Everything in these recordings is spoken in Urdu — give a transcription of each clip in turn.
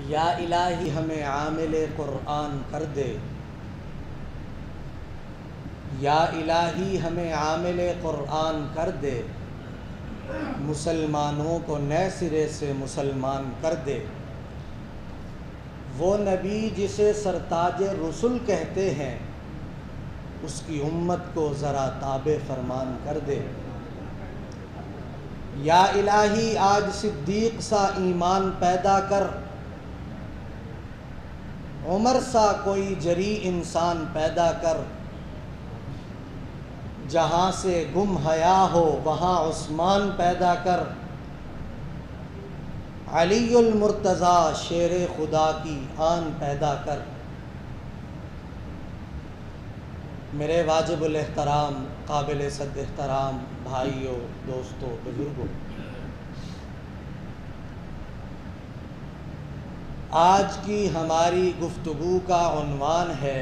یا الہی ہمیں عامل قرآن کر دے، یا الہی ہمیں عامل قرآن کر دے، مسلمانوں کو نئے سرے سے مسلمان کر دے۔ وہ نبی جسے سرتاج رسل کہتے ہیں، اس کی امت کو ذرا تابع فرمان کر دے۔ یا الہی آج صدیق سا ایمان پیدا کر، عمر سا کوئی جری انسان پیدا کر، جہاں سے گم حیا ہو وہاں عثمان پیدا کر، علی المرتضیٰ شیر خدا کی آن پیدا کر۔ میرے واجب الاحترام قابل صد احترام بھائیوں، دوستوں، بزرگوں، آج کی ہماری گفتگو کا عنوان ہے،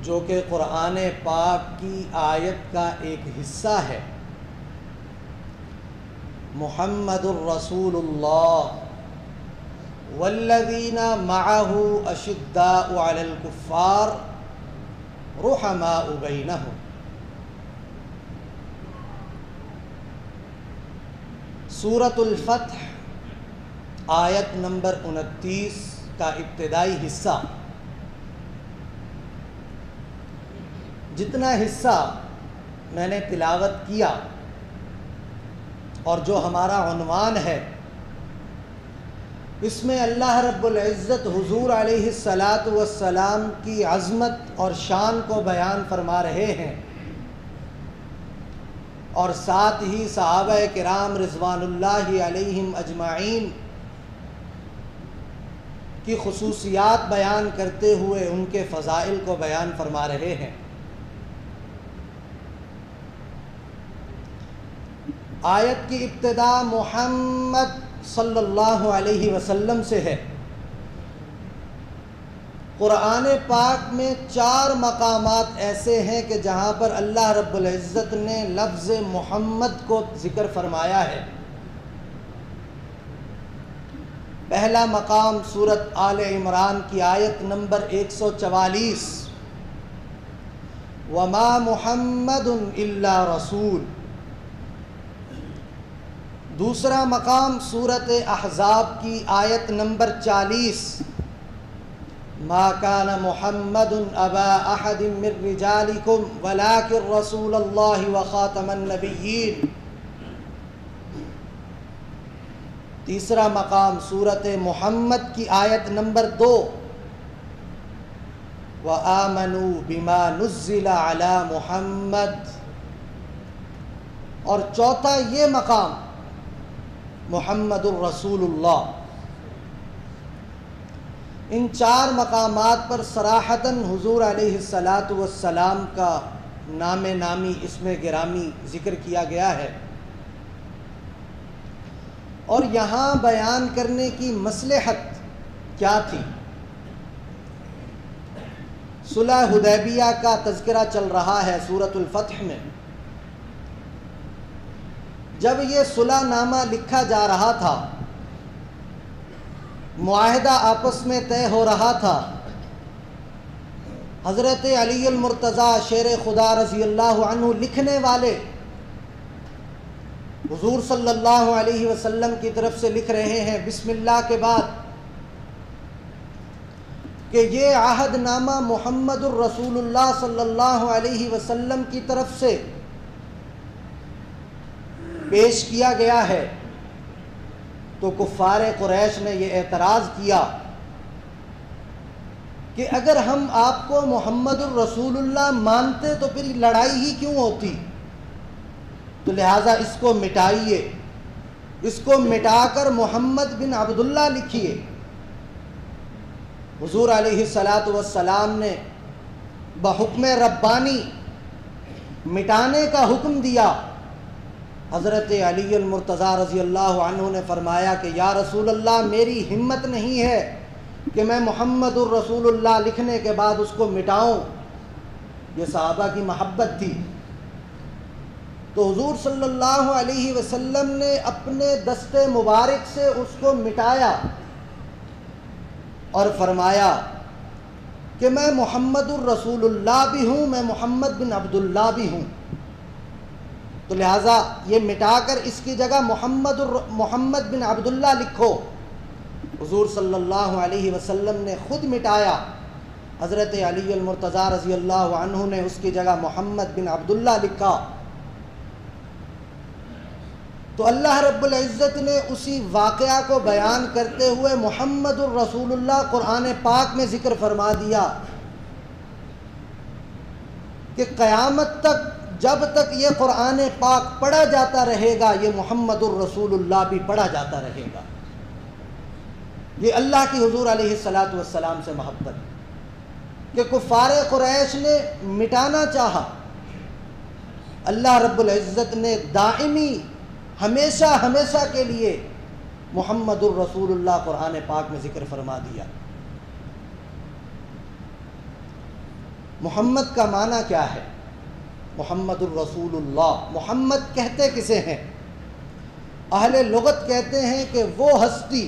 جو کہ قرآن پاک کی آیت کا ایک حصہ ہے، محمد الرسول اللہ والذین معہ اشداء علی الکفار رحماء بینہم۔ سورۃ الفتح آیت نمبر 29 کا ابتدائی حصہ۔ جتنا حصہ میں نے تلاوت کیا اور جو ہمارا عنوان ہے، اس میں اللہ رب العزت حضور علیہ الصلاۃ کی عظمت اور شان کو بیان فرما رہے ہیں، اور ساتھ ہی صحابہ کرام رضوان اللہ علیہم اجمعین کی خصوصیات بیان کرتے ہوئے ان کے فضائل کو بیان فرما رہے ہیں۔ آیت کی ابتدا محمد صلی اللہ علیہ وسلم سے ہے۔ قرآن پاک میں 4 مقامات ایسے ہیں کہ جہاں پر اللہ رب العزت نے لفظ محمد کو ذکر فرمایا ہے۔ پہلا مقام سورۃ آل عمران کی آیت نمبر 144، وَمَا مُحَمَّدٌ إِلَّا رَسُولٌ۔ دوسرا مقام سورۃ احزاب کی آیت نمبر 40، مَا كَانَ مُحَمَّدٌ أَبَا أَحَدٍ مِّن رِّجَالِكُمْ وَلَٰكِن رَّسُولَ اللَّهِ وَخَاتَمَ النَّبِيِّينَ۔ تیسرا مقام سورۃ محمد کی آیت نمبر 2، وَآمَنُوا بِمَا نُزِّلَ عَلَىٰ مُحَمَّدٍ۔ اور چوتھا یہ مقام محمد الرسول اللہ۔ ان 4 مقامات پر صراحتاً حضور علیہ السلام کا نام نامی اسم گرامی ذکر کیا گیا ہے، اور یہاں بیان کرنے کی مصلحت کیا تھی؟ صلح حدیبیہ کا تذکرہ چل رہا ہے سورۃ الفتح میں۔ جب یہ صلح نامہ لکھا جا رہا تھا، معاہدہ آپس میں طے ہو رہا تھا، حضرت علی المرتضیٰ شیر خدا رضی اللہ عنہ لکھنے والے حضور صلی اللہ علیہ وسلم کی طرف سے لکھ رہے ہیں بسم اللہ کے بعد کہ یہ عہد نامہ محمد الرسول اللہ صلی اللہ علیہ وسلم کی طرف سے پیش کیا گیا ہے۔ تو کفار قریش نے یہ اعتراض کیا کہ اگر ہم آپ کو محمد الرسول اللہ مانتے تو پھر لڑائی ہی کیوں ہوتی؟ تو لہٰذا اس کو مٹائیے، اس کو مٹا کر محمد بن عبداللہ لکھیے۔ حضور علیہ السلام نے بحکم ربانی مٹانے کا حکم دیا۔ حضرت علی المرتضیٰ رضی اللہ عنہ نے فرمایا کہ یا رسول اللہ، میری ہمت نہیں ہے کہ میں محمد الرسول اللہ لکھنے کے بعد اس کو مٹاؤں۔ یہ صحابہ کی محبت تھی۔ تو حضور صلی اللہ علیہ وسلم نے اپنے دست مبارک سے اس کو مٹایا اور فرمایا کہ میں محمد الرسول اللہ بھی ہوں، میں محمد بن عبداللہ بھی ہوں۔ تو لہٰذا یہ مٹا کر اس کی جگہ محمد بن عبداللہ لکھو۔ حضور صلی اللہ علیہ وسلم نے خود مٹایا، حضرت علی المرتضیٰ رضی اللہ عنہ نے اس کی جگہ محمد بن عبداللہ لکھا۔ تو اللہ رب العزت نے اسی واقعہ کو بیان کرتے ہوئے محمد الرسول اللہ قرآن پاک میں ذکر فرما دیا کہ قیامت تک جب تک یہ قرآن پاک پڑھا جاتا رہے گا، یہ محمد الرسول اللہ بھی پڑھا جاتا رہے گا۔ یہ اللہ کی حضور علیہ الصلاۃ والسلام سے محبت کہ کفار قریش نے مٹانا چاہا، اللہ رب العزت نے دائمی ہمیشہ ہمیشہ کے لیے محمد الرسول اللہ قرآن پاک میں ذکر فرما دیا۔ محمد کا معنی کیا ہے؟ محمد الرسول اللہ، محمد کہتے کسے ہیں؟ اہل لغت کہتے ہیں کہ وہ ہستی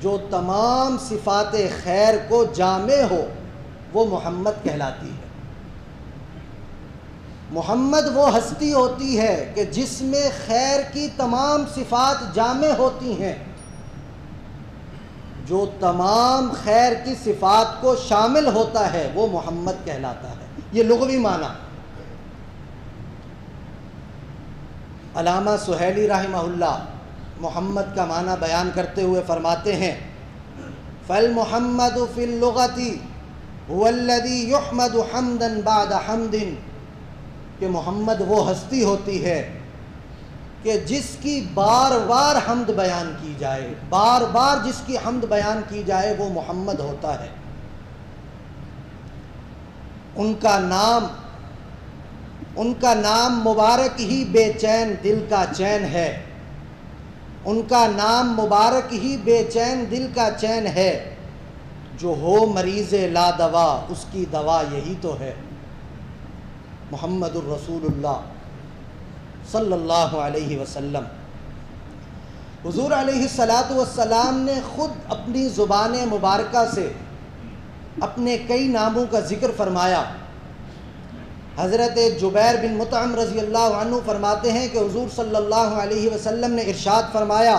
جو تمام صفات خیر کو جامع ہو وہ محمد کہلاتی ہے۔ محمد وہ ہستی ہوتی ہے کہ جس میں خیر کی تمام صفات جامع ہوتی ہیں، جو تمام خیر کی صفات کو شامل ہوتا ہے وہ محمد کہلاتا ہے۔ یہ لغوی معنی۔ علامہ سہیلی رحمہ اللہ محمد کا معنی بیان کرتے ہوئے فرماتے ہیں فَالْمُحَمَّدُ فِي اللُّغَةِ هُوَ الَّذِي يُحْمَدُ حَمْدًا بَعْدَ حَمْدٍ، کہ محمد وہ ہستی ہوتی ہے کہ جس کی بار بار حمد بیان کی جائے، بار بار جس کی حمد بیان کی جائے وہ محمد ہوتا ہے۔ ان کا نام مبارک ہی بے چین دل کا چین ہے، ان کا نام مبارک ہی بے چین دل کا چین ہے، جو ہو مریض لا دوا اس کی دوا یہی تو ہے۔ محمد الرسول اللہ صلی اللہ علیہ وسلم، حضور علیہ السلام نے خود اپنی زبان مبارکہ سے اپنے کئی ناموں کا ذکر فرمایا۔ حضرت جبیر بن مطعم رضی اللہ عنہ فرماتے ہیں کہ حضور صلی اللہ علیہ وسلم نے ارشاد فرمایا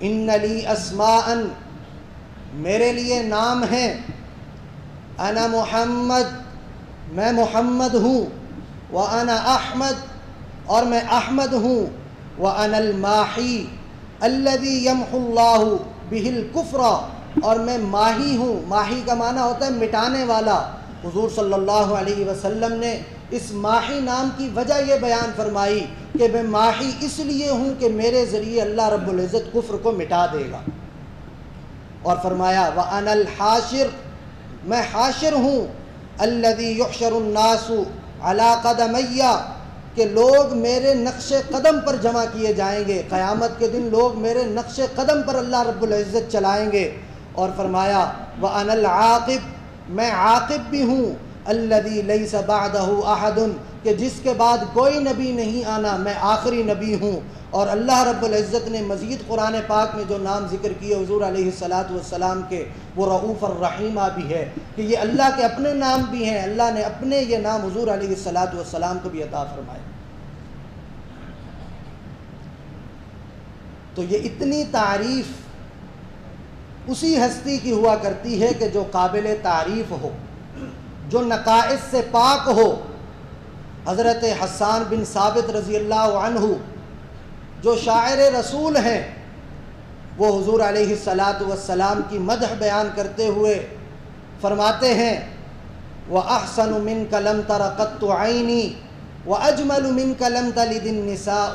ان لی اسماء، میرے لیے نام ہیں، انا محمد، میں محمد ہوں، وانا احمد، اور میں احمد ہوں، وانا الماحی الذی یمحو اللہ بہ الکفر، اور میں ماہی ہوں۔ ماہی کا معنی ہوتا ہے مٹانے والا۔ حضور صلی اللہ علیہ وسلم نے اس ماحی نام کی وجہ یہ بیان فرمائی کہ میں ماحی اس لیے ہوں کہ میرے ذریعے اللہ رب العزت کفر کو مٹا دے گا۔ اور فرمایا وَأَنَا الْحَاشِرُ، میں حاشر ہوں، الَّذِي يُحْشَرُ النَّاسُ عَلَىٰ قَدَمَيَّ، کہ لوگ میرے نقش قدم پر جمع کیے جائیں گے، قیامت کے دن لوگ میرے نقش قدم پر اللہ رب العزت چلائیں گے۔ اور فرمایا وَأَنَا الْعَاقِبُ، میں عاقب بھی ہوں، الذی لیس بعدہ احد، کہ جس کے بعد کوئی نبی نہیں آنا، میں آخری نبی ہوں۔ اور اللہ رب العزت نے مزید قرآن پاک میں جو نام ذکر کیے حضور علیہ السلام کے، وہ رؤوف الرحیمہ بھی ہے کہ یہ اللہ کے اپنے نام بھی ہیں، اللہ نے اپنے یہ نام حضور علیہ السلام کو بھی عطا فرمائے۔ تو یہ اتنی تعریف اسی ہستی کی ہوا کرتی ہے کہ جو قابل تعریف ہو، جو نقائص سے پاک ہو۔ حضرت حسان بن ثابت رضی اللہ عنہ جو شاعر رسول ہیں، وہ حضور علیہ السلام کی مدح بیان کرتے ہوئے فرماتے ہیں وَأَحْسَنُ مِنْكَ لَمْ تَرَ قَطُّ عَيْنِي وَأَجْمَلُ مِنْكَ لَمْ تَلِدِ النِّسَاءُ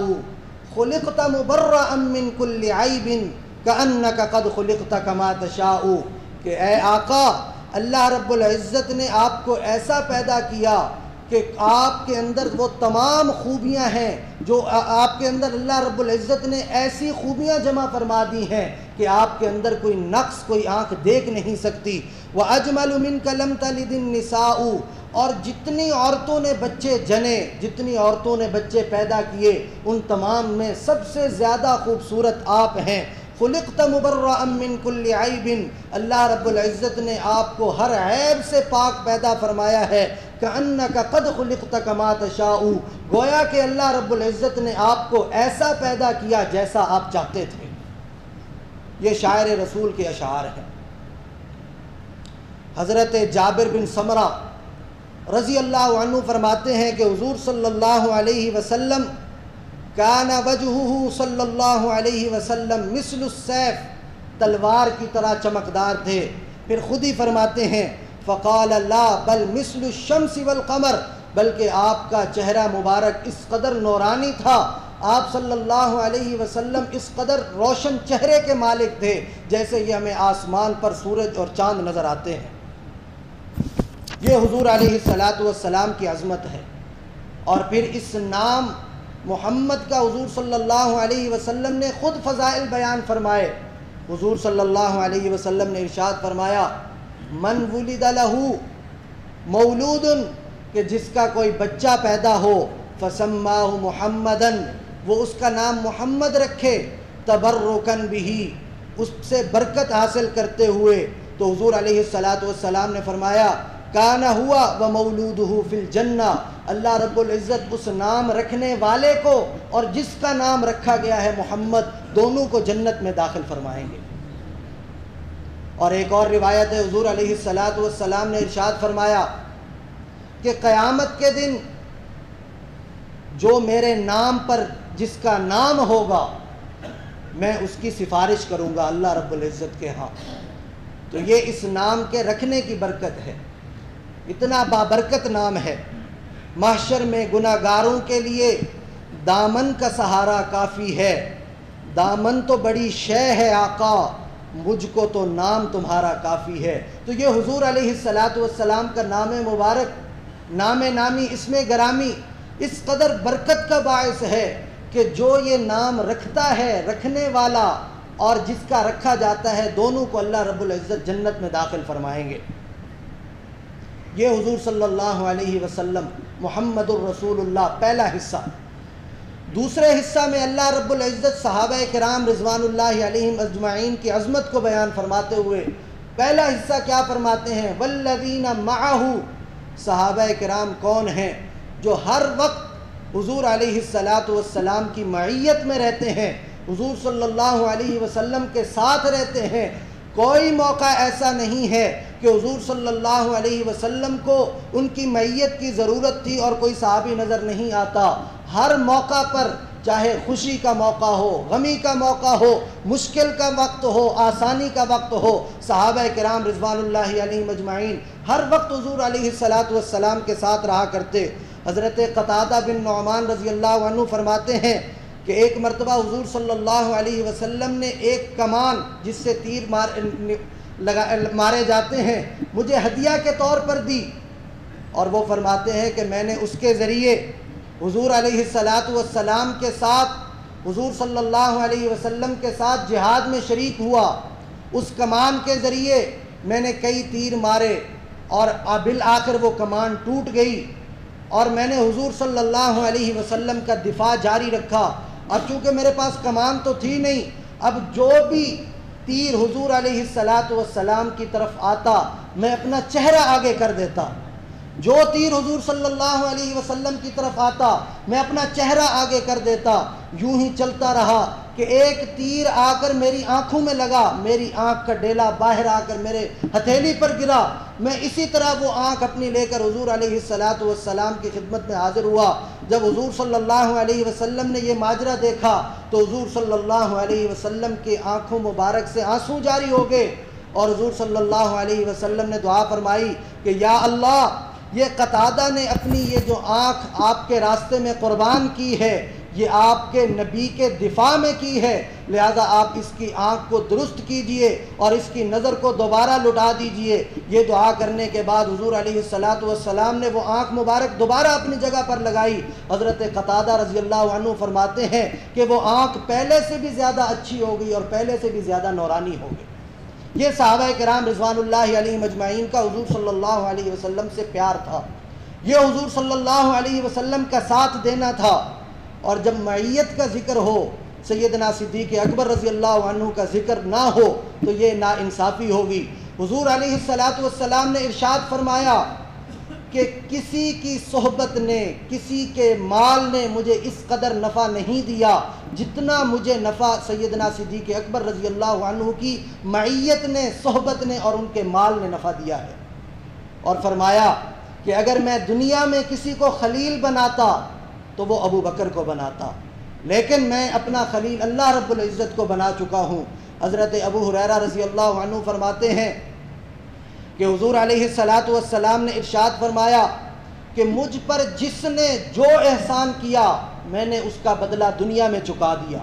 خُلِقْتَ مُبَرَّأً مِنْ كُلِّ عَيْبٍ كَأَنَّكَ قَدْ خُلِقْتَ كَمَا تَشَاءُ، کہ اے آقا، اللہ رب العزت نے آپ کو ایسا پیدا کیا کہ آپ کے اندر وہ تمام خوبیاں ہیں جو آپ کے اندر اللہ رب العزت نے ایسی خوبیاں جمع فرما دی ہیں کہ آپ کے اندر کوئی نقص، کوئی آنکھ دیکھ نہیں سکتی۔ وَأَجْمَلُ مِنْكَ لَمْ تَلِدِ النِّسَاءُ، اور جتنی عورتوں نے بچے جنے، جتنی عورتوں نے بچے پیدا کیے، ان تمام میں سب سے زیادہ خوبصورت آپ ہیں۔ خلقت مبرأ من کل عیب، اللہ رب العزت نے آپ کو ہر عیب سے پاک پیدا فرمایا ہے۔ کأنک قد خلقت کما تشاء، گویا کہ اللہ رب العزت نے آپ کو ایسا پیدا کیا جیسا آپ چاہتے تھے۔ یہ شاعر رسول کے اشعار ہیں۔ حضرت جابر بن سمرہ رضی اللہ عنہ فرماتے ہیں کہ حضور صلی اللہ علیہ وسلم کان وجہہ صلی اللہ علیہ وسلم مثل السیف، تلوار کی طرح چمکدار تھے۔ پھر خود ہی فرماتے ہیں فقال لا بل مثل الشمس والقمر، بلکہ آپ کا چہرہ مبارک اس قدر نورانی تھا، آپ صلی اللہ علیہ وسلم اس قدر روشن چہرے کے مالک تھے جیسے یہ ہمیں آسمان پر سورج اور چاند نظر آتے ہیں۔ یہ حضور علیہ السلام کی عظمت ہے۔ اور پھر اس نام محمد کا حضور صلی اللہ علیہ وسلم نے خود فضائل بیان فرمائے۔ حضور صلی اللہ علیہ وسلم نے ارشاد فرمایا من ولد لہ مولود، کہ جس کا کوئی بچہ پیدا ہو فسماہ محمدً، وہ اس کا نام محمد رکھے، تبرکن بہ، اس سے برکت حاصل کرتے ہوئے۔ تو حضور علیہ السلام نے فرمایا کان ہوا و مولودہ فی الجنہ، اللہ رب العزت اس نام رکھنے والے کو اور جس کا نام رکھا گیا ہے محمد، دونوں کو جنت میں داخل فرمائیں گے۔ اور ایک اور روایت ہے، حضور علیہ السلام نے ارشاد فرمایا کہ قیامت کے دن جو میرے نام پر جس کا نام ہوگا میں اس کی سفارش کروں گا اللہ رب العزت کے ہاں۔ تو یہ اس نام کے رکھنے کی برکت ہے، اتنا بابرکت نام ہے۔ محشر میں گناہگاروں کے لیے دامن کا سہارا کافی ہے، دامن تو بڑی شے ہے آقا، مجھ کو تو نام تمہارا کافی ہے۔ تو یہ حضور علیہ السلام کا نام مبارک، نام نامی، اسم گرامی اس قدر برکت کا باعث ہے کہ جو یہ نام رکھتا ہے، رکھنے والا اور جس کا رکھا جاتا ہے، دونوں کو اللہ رب العزت جنت میں داخل فرمائیں گے۔ یہ حضور صلی اللہ علیہ وسلم محمد الرسول اللہ پہلا حصہ۔ دوسرے حصہ میں اللہ رب العزت صحابہ کرام رضوان اللہ علیہم اجمعین کی عظمت کو بیان فرماتے ہوئے پہلا حصہ کیا فرماتے ہیں والذین معہ، صحابہ کرام کون ہیں؟ جو ہر وقت حضور علیہ السلام کی معیت میں رہتے ہیں، حضور صلی اللہ علیہ وسلم کے ساتھ رہتے ہیں۔ کوئی موقع ایسا نہیں ہے کہ حضور صلی اللہ علیہ وسلم کو ان کی معیت کی ضرورت تھی اور کوئی صحابی نظر نہیں آتا۔ ہر موقع پر، چاہے خوشی کا موقع ہو، غمی کا موقع ہو، مشکل کا وقت ہو، آسانی کا وقت ہو، صحابہ کرام رضوان اللہ علیہم اجمعین ہر وقت حضور علیہ السلام کے ساتھ رہا کرتے۔ حضرت قتادہ بن نعمان رضی اللہ عنہ فرماتے ہیں کہ ایک مرتبہ حضور صلی اللہ علیہ وسلم نے ایک کمان جس سے تیر مارے جاتے ہیں مجھے ہدیہ کے طور پر دی، اور وہ فرماتے ہیں کہ میں نے اس کے ذریعے حضور علیہ السلام کے ساتھ، حضور صلی اللہ علیہ وسلم کے ساتھ جہاد میں شریک ہوا۔ اس کمان کے ذریعے میں نے کئی تیر مارے اور بالآخر وہ کمان ٹوٹ گئی، اور میں نے حضور صلی اللہ علیہ وسلم کا دفاع جاری رکھا۔ اب چونکہ میرے پاس کمان تو تھی نہیں، اب جو بھی تیر حضور علیہ السلام کی طرف آتا میں اپنا چہرہ آگے کر دیتا، جو تیر حضور صلی اللہ علیہ وسلم کی طرف آتا میں اپنا چہرہ آگے کر دیتا۔ یوں ہی چلتا رہا کہ ایک تیر آ کر میری آنکھوں میں لگا، میری آنکھ کا ڈیلا باہر آ کر میرے ہتھیلی پر گرا، میں اسی طرح وہ آنکھ اپنی لے کر حضور علیہ السلام کی خدمت میں حاضر ہوا۔ جب حضور صلی اللہ علیہ وسلم نے یہ ماجرا دیکھا تو حضور صلی اللہ علیہ وسلم کی آنکھوں مبارک سے آنسو جاری ہو گئے، اور حضور صلی اللہ علیہ وسلم نے دعا فرمائی کہ یا اللہ، یہ قتادہ نے اپنی یہ جو آنکھ آپ کے راستے میں قربان کی ہے، یہ آپ کے نبی کے دفاع میں کی ہے، لہذا آپ اس کی آنکھ کو درست کیجئے اور اس کی نظر کو دوبارہ لٹا دیجئے۔ یہ دعا کرنے کے بعد حضور علیہ السلام نے وہ آنکھ مبارک دوبارہ اپنی جگہ پر لگائی۔ حضرت قتادہ رضی اللہ عنہ فرماتے ہیں کہ وہ آنکھ پہلے سے بھی زیادہ اچھی ہو گئی اور پہلے سے بھی زیادہ نورانی ہو گئی۔ یہ صحابہ کرام رضوان اللہ علیہ مجمعین کا حضور صلی اللہ علیہ وسلم سے پیار تھا۔ یہ حضور صلی اللہ علیہ وسلم کا ساتھ دینا تھا، اور جب معیت کا ذکر ہو، سیدنا صدیق اکبر رضی اللہ عنہ کا ذکر نہ ہو تو یہ ناانصافی ہوگی۔ حضور علیہ السلام نے ارشاد فرمایا کہ کسی کی صحبت نے، کسی کے مال نے مجھے اس قدر نفع نہیں دیا جتنا مجھے نفع سیدنا صدیق اکبر رضی اللہ عنہ کی معیت نے، صحبت نے اور ان کے مال نے نفع دیا ہے۔ اور فرمایا کہ اگر میں دنیا میں کسی کو خلیل بناتا تو وہ ابو بکر کو بناتا، لیکن میں اپنا خلیل اللہ رب العزت کو بنا چکا ہوں۔ حضرت ابو ہریرہ رضی اللہ عنہ فرماتے ہیں کہ حضور علیہ السلام نے ارشاد فرمایا کہ مجھ پر جس نے جو احسان کیا میں نے اس کا بدلہ دنیا میں چکا دیا،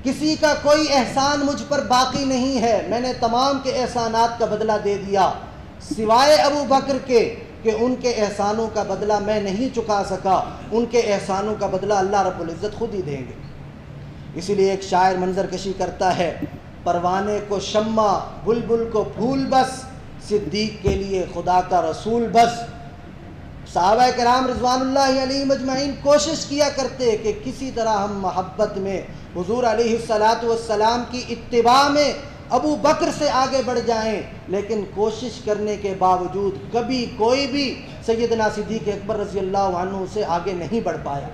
کسی کا کوئی احسان مجھ پر باقی نہیں ہے، میں نے تمام کے احسانات کا بدلہ دے دیا سوائے ابو بکر کے کہ ان کے احسانوں کا بدلہ میں نہیں چکا سکا، ان کے احسانوں کا بدلہ اللہ رب العزت خود ہی دیں گے۔ اسی لیے ایک شاعر منظر کشی کرتا ہے، پروانے کو شمع، بلبل کو پھول بس، صدیق کے لیے خدا کا رسول بس۔ صحابہ کرام رضوان اللہ علیہم اجمعین کوشش کیا کرتے کہ کسی طرح ہم محبت میں حضور علیہ السلام کی اتباع میں ابو بکر سے آگے بڑھ جائیں، لیکن کوشش کرنے کے باوجود کبھی کوئی بھی سیدنا صدیق اکبر رضی اللہ عنہ سے آگے نہیں بڑھ پایا۔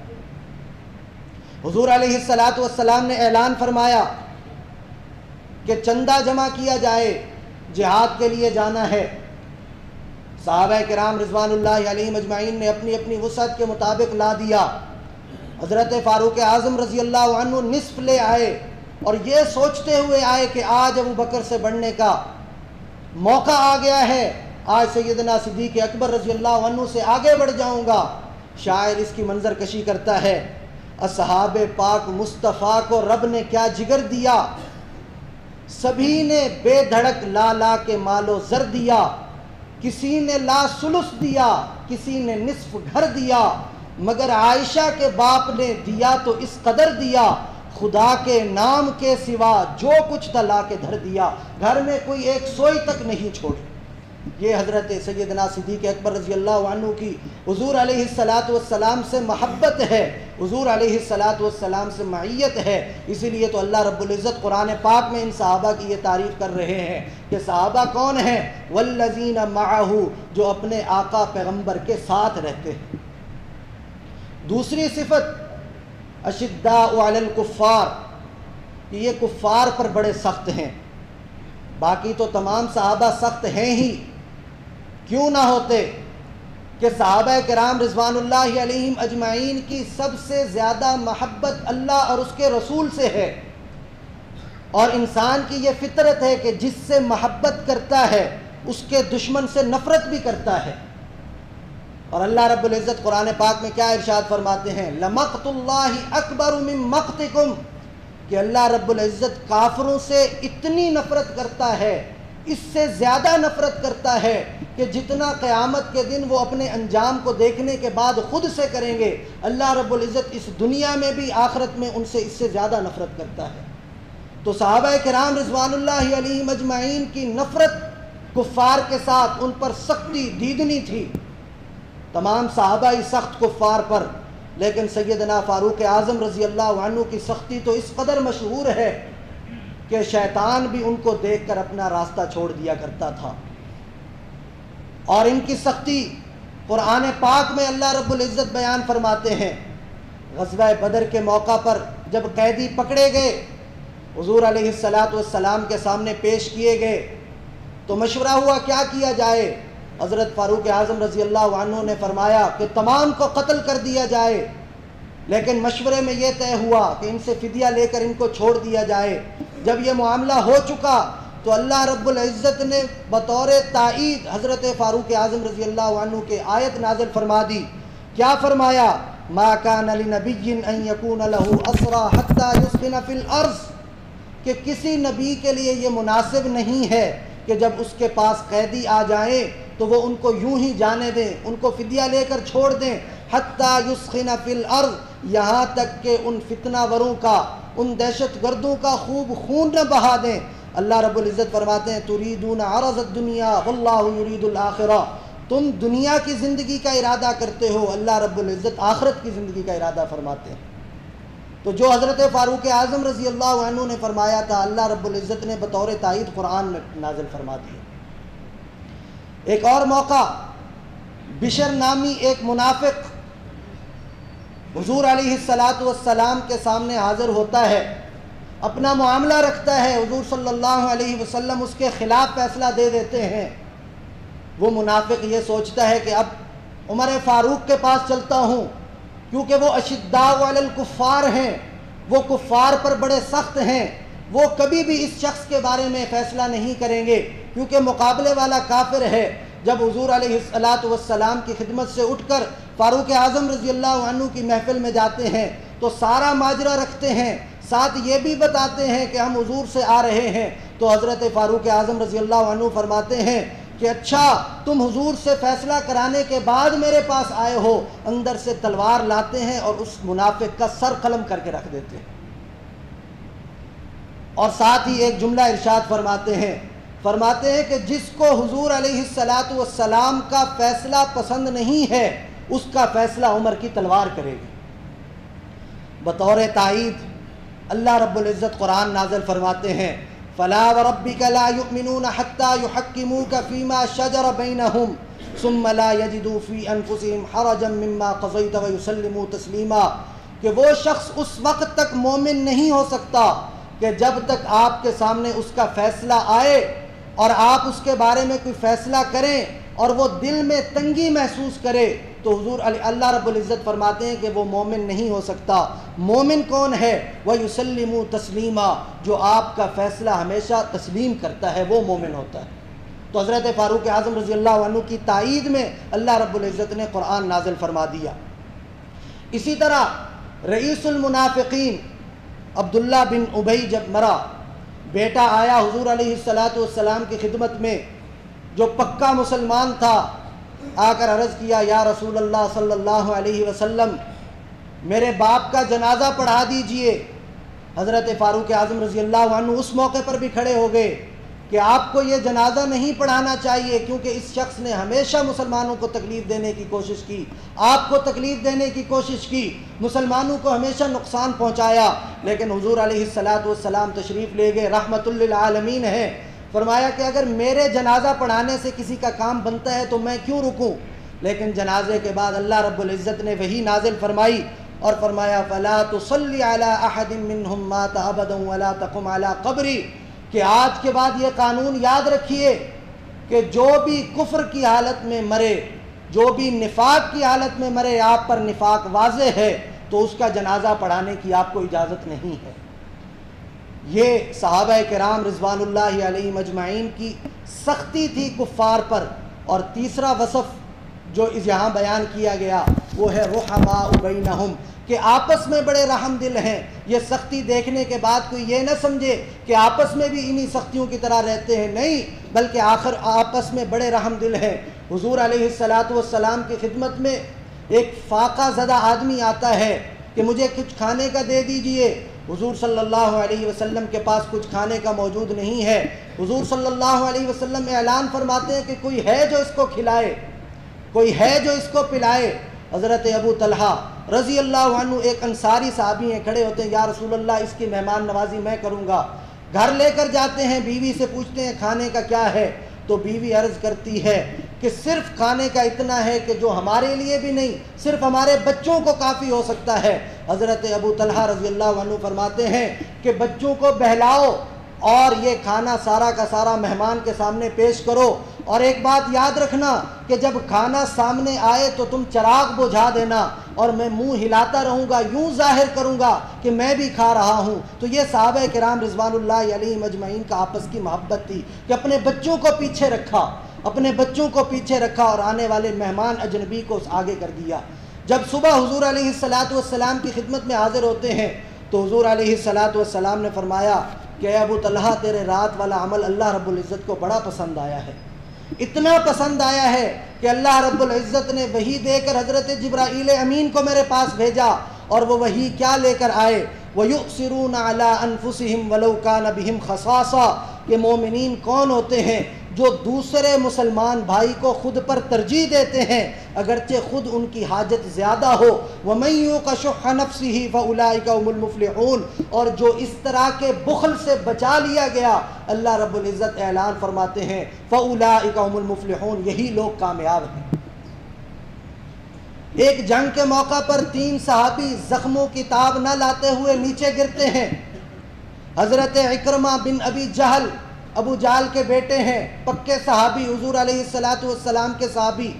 حضور علیہ السلام نے اعلان فرمایا کہ چندہ جمع کیا جائے، جہاد کے لیے جانا ہے۔ صحابہ کرام رضوان اللہ علیہم اجمعین نے اپنی اپنی وسعت کے مطابق لا دیا۔ حضرت فاروق اعظم رضی اللہ عنہ نصف لے آئے اور یہ سوچتے ہوئے آئے کہ آج ابو بکر سے بڑھنے کا موقع آ گیا ہے، آج سیدنا صدیق اکبر رضی اللہ عنہ سے آگے بڑھ جاؤں گا۔ شاعر اس کی منظر کشی کرتا ہے، اصحاب پاک مصطفیٰ کو رب نے کیا جگر دیا، سبھی نے بے دھڑک لا لا کے مال و زر دیا، کسی نے لا ثلث دیا، کسی نے نصف گھر دیا، مگر عائشہ کے باپ نے دیا تو اس قدر دیا، خدا کے نام کے سوا جو کچھ تھا لا کے دھر دیا، گھر میں کوئی ایک سوئی تک نہیں چھوڑی۔ یہ حضرت سیدنا صدیق اکبر رضی اللہ عنہ کی حضور علیہ السلام سے محبت ہے، حضور علیہ السلام سے معیت ہے۔ اسی لیے تو اللہ رب العزت قرآن پاک میں ان صحابہ کی یہ تعریف کر رہے ہیں کہ صحابہ کون ہیں؟ والذین معہ، جو اپنے آقا پیغمبر کے ساتھ رہتے ہیں۔ دوسری صفت اشداء علی الکفار، کہ یہ کفار پر بڑے سخت ہیں۔ باقی تو تمام صحابہ سخت ہیں ہی، کیوں نہ ہوتے کہ صحابہ کرام رضوان اللہ علیہم اجمعین کی سب سے زیادہ محبت اللہ اور اس کے رسول سے ہے، اور انسان کی یہ فطرت ہے کہ جس سے محبت کرتا ہے اس کے دشمن سے نفرت بھی کرتا ہے۔ اور اللہ رب العزت قرآن پاک میں کیا ارشاد فرماتے ہیں؟ لَمَقْتُ اللَّهِ أَكْبَرُ مِن مَقْتِكُمْ، کہ اللہ رب العزت کافروں سے اتنی نفرت کرتا ہے، اس سے زیادہ نفرت کرتا ہے کہ جتنا قیامت کے دن وہ اپنے انجام کو دیکھنے کے بعد خود سے کریں گے، اللہ رب العزت اس دنیا میں بھی آخرت میں ان سے اس سے زیادہ نفرت کرتا ہے۔ تو صحابہ کرام رضوان اللہ علیہم اجمعین کی نفرت کفار کے ساتھ، ان پر سختی دیدنی تھی، تمام صحابہ ہی سخت کفار پر، لیکن سیدنا فاروق اعظم رضی اللہ عنہ کی سختی تو اس قدر مشہور ہے کہ شیطان بھی ان کو دیکھ کر اپنا راستہ چھوڑ دیا کرتا تھا۔ اور ان کی سختی قرآن پاک میں اللہ رب العزت بیان فرماتے ہیں۔ غزوہ بدر کے موقع پر جب قیدی پکڑے گئے، حضور علیہ السلام کے سامنے پیش کیے گئے تو مشورہ ہوا کیا کیا جائے۔ حضرت فاروق اعظم رضی اللہ عنہ نے فرمایا کہ تمام کو قتل کر دیا جائے، لیکن مشورے میں یہ طے ہوا کہ ان سے فدیہ لے کر ان کو چھوڑ دیا جائے۔ جب یہ معاملہ ہو چکا تو اللہ رب العزت نے بطور تائید حضرت فاروق اعظم رضی اللہ عنہ کے آیت نازل فرما دی۔ کیا فرمایا؟ ما کان لنبی ان یکون له اسرى حتى یسخن فی الارض، کہ کسی نبی کے لیے یہ مناسب نہیں ہے کہ جب اس کے پاس قیدی آ جائیں تو وہ ان کو یوں ہی جانے دیں، ان کو فدیہ لے کر چھوڑ دیں۔ حتیٰ یسخن فی الارض، یہاں تک کہ ان فتنہ وروں کا، ان دہشت گردوں کا خوب خون نہ بہا دیں۔ اللہ رب العزت فرماتے ہیں تریدون عرض الدنیا واللہ یرید الآخرہ، تم دنیا کی زندگی کا ارادہ کرتے ہو، اللہ رب العزت آخرت کی زندگی کا ارادہ فرماتے ہیں۔ تو جو حضرت فاروق اعظم رضی اللہ عنہ نے فرمایا تھا، اللہ رب العزت نے بطور تائید قرآن میں نازل فرما دیا۔ ایک اور موقع، بشر نامی ایک منافق حضور علیہ السلام کے سامنے حاضر ہوتا ہے، اپنا معاملہ رکھتا ہے، حضور صلی اللہ علیہ وسلم اس کے خلاف فیصلہ دے دیتے ہیں۔ وہ منافق یہ سوچتا ہے کہ اب عمر فاروق کے پاس چلتا ہوں، کیونکہ وہ اشداء علی الکفار ہیں، وہ کفار پر بڑے سخت ہیں، وہ کبھی بھی اس شخص کے بارے میں فیصلہ نہیں کریں گے کیونکہ مقابلے والا کافر ہے۔ جب حضور علیہ السلام کی خدمت سے اٹھ کر فاروق اعظم رضی اللہ عنہ کی محفل میں جاتے ہیں تو سارا ماجرا رکھتے ہیں، ساتھ یہ بھی بتاتے ہیں کہ ہم حضور سے آ رہے ہیں۔ تو حضرت فاروق اعظم رضی اللہ عنہ فرماتے ہیں کہ اچھا تم حضور سے فیصلہ کرانے کے بعد میرے پاس آئے ہو، اندر سے تلوار لاتے ہیں اور اس منافق کا سر قلم کر کے رکھ دیتے ہیں، اور ساتھ ہی ایک جملہ ارشاد فرماتے ہیں کہ جس کو حضور علیہ السلام کا فیصلہ پسند نہیں ہے اس کا فیصلہ عمر کی تلوار کرے گی۔ بطور تائید اللہ رب العزت قرآن نازل فرماتے ہیں فَلَا وَرَبِّكَ لَا يُؤْمِنُونَ حَتَّى يُحَكِّمُوكَ فِي مَا شَجَرَ بَيْنَهُمْ ثُمَّ لَا يَجِدُوا فِي أَنفُسِهِمْ حَرَجًا مِّمَّا قَضَيْتَ وَيُسَلِّمُوا تَسْلِيمًا، کہ وہ شخص اس وقت تک مومن نہیں ہو سکتا کہ جب تک آپ کے سامنے اس کا فیصلہ آئے اور آپ اس کے بارے میں کوئی فیصلہ کریں اور وہ دل میں تنگی محسوس کرے تو حضور اللہ رب العزت فرماتے ہیں کہ وہ مومن نہیں ہو سکتا۔ مومن کون ہے؟ وَيُسَلِّمُوا تَسْلِيمًا، جو آپ کا فیصلہ ہمیشہ تسلیم کرتا ہے وہ مومن ہوتا ہے۔ تو حضرت فاروق اعظم رضی اللہ عنہ کی تائید میں اللہ رب العزت نے قرآن نازل فرما دیا۔ اسی طرح رئیس المنافقین عبداللہ بن ابی جب مرا، بیٹا آیا حضور علیہ السلام کی خدمت میں جو پکا مسلمان تھا، آ کر عرض کیا یا رسول اللہ صلی اللہ علیہ وسلم میرے باپ کا جنازہ پڑھا دیجئے۔ حضرت فاروق اعظم رضی اللہ عنہ اس موقع پر بھی کھڑے ہو گئے کہ آپ کو یہ جنازہ نہیں پڑھانا چاہیے، کیونکہ اس شخص نے ہمیشہ مسلمانوں کو تکلیف دینے کی کوشش کی، آپ کو تکلیف دینے کی کوشش کی، مسلمانوں کو ہمیشہ نقصان پہنچایا۔ لیکن حضور علیہ السلام تشریف لے گئے، رحمت للعالمین ہے، فرمایا کہ اگر میرے جنازہ پڑھانے سے کسی کا کام بنتا ہے تو میں کیوں رکوں۔ لیکن جنازے کے بعد اللہ رب العزت نے وحی نازل فرمائی اور فرمایا فَلَا تُصَلِّ عَلَىٰ أَحَدٍ مِّنْهُمْ مَاتَ أَبَدًا وَلَا تَقُمْ عَلَىٰ قَبْرِي، کہ آج کے بعد یہ قانون یاد رکھیے کہ جو بھی کفر کی حالت میں مرے، جو بھی نفاق کی حالت میں مرے، آپ پر نفاق واضح ہے تو اس کا جنازہ پڑھانے کی آپ کو اجازت نہیں ہے۔ یہ صحابہ کرام رضوان اللہ علیہم اجمعین کی سختی تھی کفار پر۔ اور تیسرا وصف جو یہاں بیان کیا گیا وہ ہے رحماء بینہم، کہ آپس میں بڑے رحم دل ہیں۔ یہ سختی دیکھنے کے بعد کوئی یہ نہ سمجھے کہ آپس میں بھی انہی سختیوں کی طرح رہتے ہیں، نہیں، بلکہ آخر آپس میں بڑے رحم دل ہیں۔ حضور علیہ السلام کی خدمت میں ایک فاقہ زدہ آدمی آتا ہے کہ مجھے کچھ کھانے کا دے دیجئے۔ حضور صلی اللہ علیہ وسلم کے پاس کچھ کھانے کا موجود نہیں ہے۔ حضور صلی اللہ علیہ وسلم اعلان فرماتے ہیں کہ کوئی ہے جو اس کو کھلائے، کوئی ہے جو اس کو پلائے۔ حضرت ابو طلحہ رضی اللہ عنہ ایک انصاری صحابی ہیں، کھڑے ہوتے ہیں، یا رسول اللہ اس کی مہمان نوازی میں کروں گا۔ گھر لے کر جاتے ہیں، بیوی سے پوچھتے ہیں کھانے کا کیا ہے، تو بیوی عرض کرتی ہے کہ صرف کھانے کا اتنا ہے کہ جو ہمارے لیے بھی نہیں، صرف ہمارے بچوں کو کافی ہو سکتا ہے۔ حضرت ابو طلحہ رضی اللہ عنہ فرماتے ہیں کہ بچوں کو بہلاؤ اور یہ کھانا سارا کا سارا مہمان کے سامنے پیش کرو، اور ایک بات یاد رکھنا کہ جب کھانا سامنے آئے تو تم چراغ بجھا دینا اور میں منہ ہلاتا رہوں گا، یوں ظاہر کروں گا کہ میں بھی کھا رہا ہوں۔ تو یہ صحابہ کرام رضوان اللہ علیہم اجمعین کا آپس کی محبت تھی کہ اپنے بچوں کو پیچھے رکھا، اپنے بچوں کو پیچھے رکھا اور آنے والے مہمان اجنبی کو آگے کر دیا۔ جب صبح حضور علیہ السلام کی خدمت میں حاضر ہوتے ہیں تو حضور علیہ السلام نے فرمایا کہ اے ابو طلحہ تیرے رات والا عمل اللہ رب العزت کو بڑا پسند آیا ہے، اتنا پسند آیا ہے کہ اللہ رب العزت نے وحی دے کر حضرت جبرائیل امین کو میرے پاس بھیجا، اور وہ وحی کیا لے کر آئے؟ وَيُؤْثِرُونَ عَلَىٰ أَنفُسِهِمْ وَلَوْ كَانَ بِهِمْ خَصَاصَةٌ، کہ مومنین کون ہوتے ہیں جو دوسرے مسلمان بھائی کو خود پر ترجیح دیتے ہیں اگرچہ خود ان کی حاجت زیادہ ہو۔ وَمَن يُوقَ شُحَّ نَفْسِهِ فَأُولَٰئِكَ هُمُ الْمُفْلِحُونَ، اور جو اس طرح کے بخل سے بچا لیا گیا، اللہ رب العزت اعلان فرماتے ہیں فَأُولَٰئِكَ هُمُ الْمُفْلِحُونَ، یہی لوگ کامیاب ہیں۔ ایک جنگ کے موقع پر 3 صحابی زخموں کی تاب نہ لاتے ہوئے نیچے گرتے ہیں۔ حضرت عکرمہ بن ابی جہل، ابو جہل کے بیٹے ہیں، پکے صحابی، حضور علیہ السلام کے صحابی۔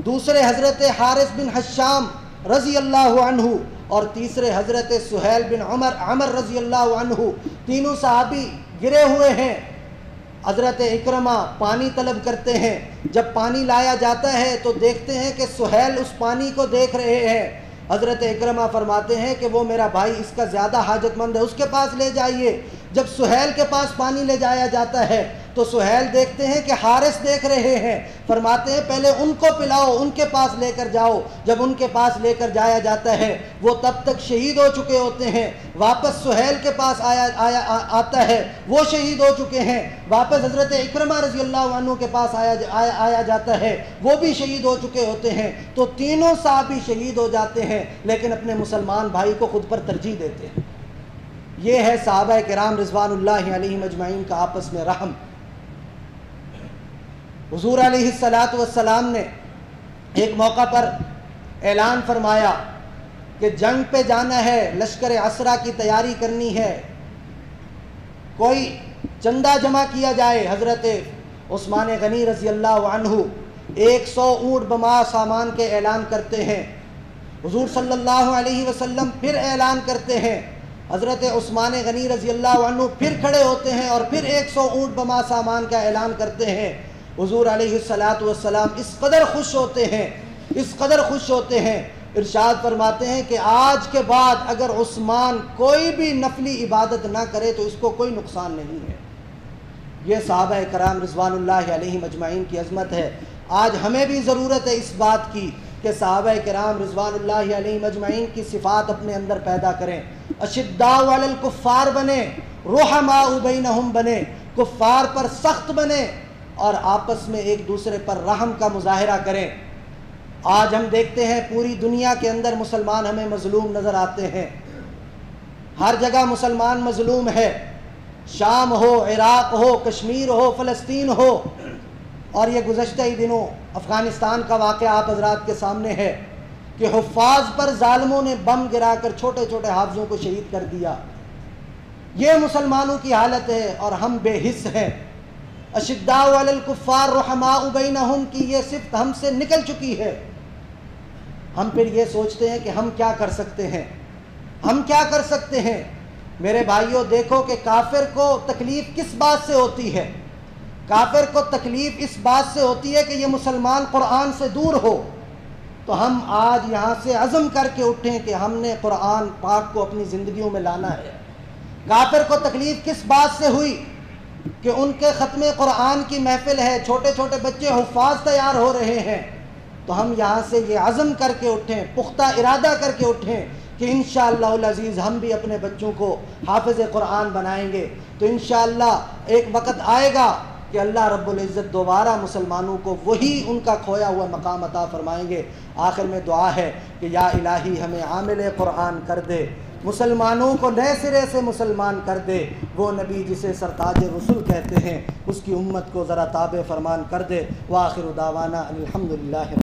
دوسرے حضرت حارث بن حشام رضی اللہ عنہ، اور تیسرے حضرت سہیل بن عمر رضی اللہ عنہ، تینوں صحابی گرے ہوئے ہیں۔ حضرت عکرمہ پانی طلب کرتے ہیں، جب پانی لایا جاتا ہے تو دیکھتے ہیں کہ سہیل اس پانی کو دیکھ رہے ہیں۔ حضرت عکرمہ فرماتے ہیں کہ وہ میرا بھائی اس کا زیادہ حاجت مند ہے، اس کے پاس لے جائیے۔ جب سہیل کے پاس پانی لے جایا جاتا ہے تو سہیل دیکھتے ہیں کہ حارث دیکھ رہے ہیں، فرماتے ہیں پہلے ان کو پلاؤ، ان کے پاس لے کر جاؤ۔ جب ان کے پاس لے کر جایا جاتا ہے وہ تب تک شہید ہو چکے ہوتے ہیں، واپس سہیل کے پاس آتا ہے، وہ شہید ہو چکے ہیں، واپس حضرت عکرمہ رضی اللہ عنہ کے پاس آیا جاتا ہے، وہ بھی شہید ہو چکے ہوتے ہیں۔ تو تینوں صحابی شہید ہو جاتے ہیں لیکن اپنے مسلمان بھائی کو خود پر ترجیح دیتے ہیں۔ یہ ہے صحابہ کرام رضوان اللہ علیہم اجمعین کا آپس میں رحم۔ حضور علیہ السلام نے ایک موقع پر اعلان فرمایا کہ جنگ پہ جانا ہے، لشکر عسرہ کی تیاری کرنی ہے، کوئی چندہ جمع کیا جائے۔ حضرت عثمان غنی رضی اللہ عنہ 100 اونٹ بما سامان کے اعلان کرتے ہیں۔ حضور صلی اللہ علیہ وسلم پھر اعلان کرتے ہیں، حضرت عثمان غنی رضی اللہ عنہ پھر کھڑے ہوتے ہیں اور پھر 100 اونٹ بما سامان کا اعلان کرتے ہیں۔ حضور علیہ السلام اس قدر خوش ہوتے ہیں، اس قدر خوش ہوتے ہیں، ارشاد فرماتے ہیں کہ آج کے بعد اگر عثمان کوئی بھی نفلی عبادت نہ کرے تو اس کو کوئی نقصان نہیں ہے۔ یہ صحابہ کرام رضوان اللہ علیہم اجمعین کی عظمت ہے۔ آج ہمیں بھی ضرورت ہے اس بات کی کہ صحابہ کرام رضوان اللہ علیہم اجمعین کی صفات اپنے اندر پیدا کریں۔ اشداء علی الکفار بنے، رحماء بینہم بنے، کفار پر سخت بنے اور آپس میں ایک دوسرے پر رحم کا مظاہرہ کریں۔ آج ہم دیکھتے ہیں پوری دنیا کے اندر مسلمان ہمیں مظلوم نظر آتے ہیں، ہر جگہ مسلمان مظلوم ہے، شام ہو، عراق ہو، کشمیر ہو، فلسطین ہو، اور یہ گزشتہ ہی دنوں افغانستان کا واقعہ آپ حضرات کے سامنے ہے کہ حفاظ پر ظالموں نے بم گرا کر چھوٹے چھوٹے حافظوں کو شہید کر دیا۔ یہ مسلمانوں کی حالت ہے اور ہم بے حس ہیں۔ اشداء علی الکفار رحماء بینہم کی یہ صفت ہم سے نکل چکی ہے۔ ہم پھر یہ سوچتے ہیں کہ ہم کیا کر سکتے ہیں، ہم کیا کر سکتے ہیں۔ میرے بھائیوں دیکھو کہ کافر کو تکلیف کس بات سے ہوتی ہے، کافر کو تکلیف اس بات سے ہوتی ہے کہ یہ مسلمان قرآن سے دور ہو۔ تو ہم آج یہاں سے عزم کر کے اٹھیں کہ ہم نے قرآن پاک کو اپنی زندگیوں میں لانا ہے۔ کافر کو تکلیف کس بات سے ہوئی کہ ان کے ختم قرآن کی محفل ہے، چھوٹے چھوٹے بچے حفاظ تیار ہو رہے ہیں۔ تو ہم یہاں سے یہ عزم کر کے اٹھیں، پختہ ارادہ کر کے اٹھیں کہ انشاءاللہ العزیز ہم بھی اپنے بچوں کو حافظ قرآن بنائیں گے۔ تو انشاءاللہ ایک وقت آئے گا کہ اللہ رب العزت دوبارہ مسلمانوں کو وہی ان کا کھویا ہوا مقام عطا فرمائیں گے۔ آخر میں دعا ہے کہ یا الہی ہمیں عامل قرآن کر دے، مسلمانوں کو نئے سرے سے مسلمان کر دے، وہ نبی جسے سرتاج رسول کہتے ہیں اس کی امت کو ذرا تابع فرمان کر دے۔ وآخر دعوانا الحمدللہ۔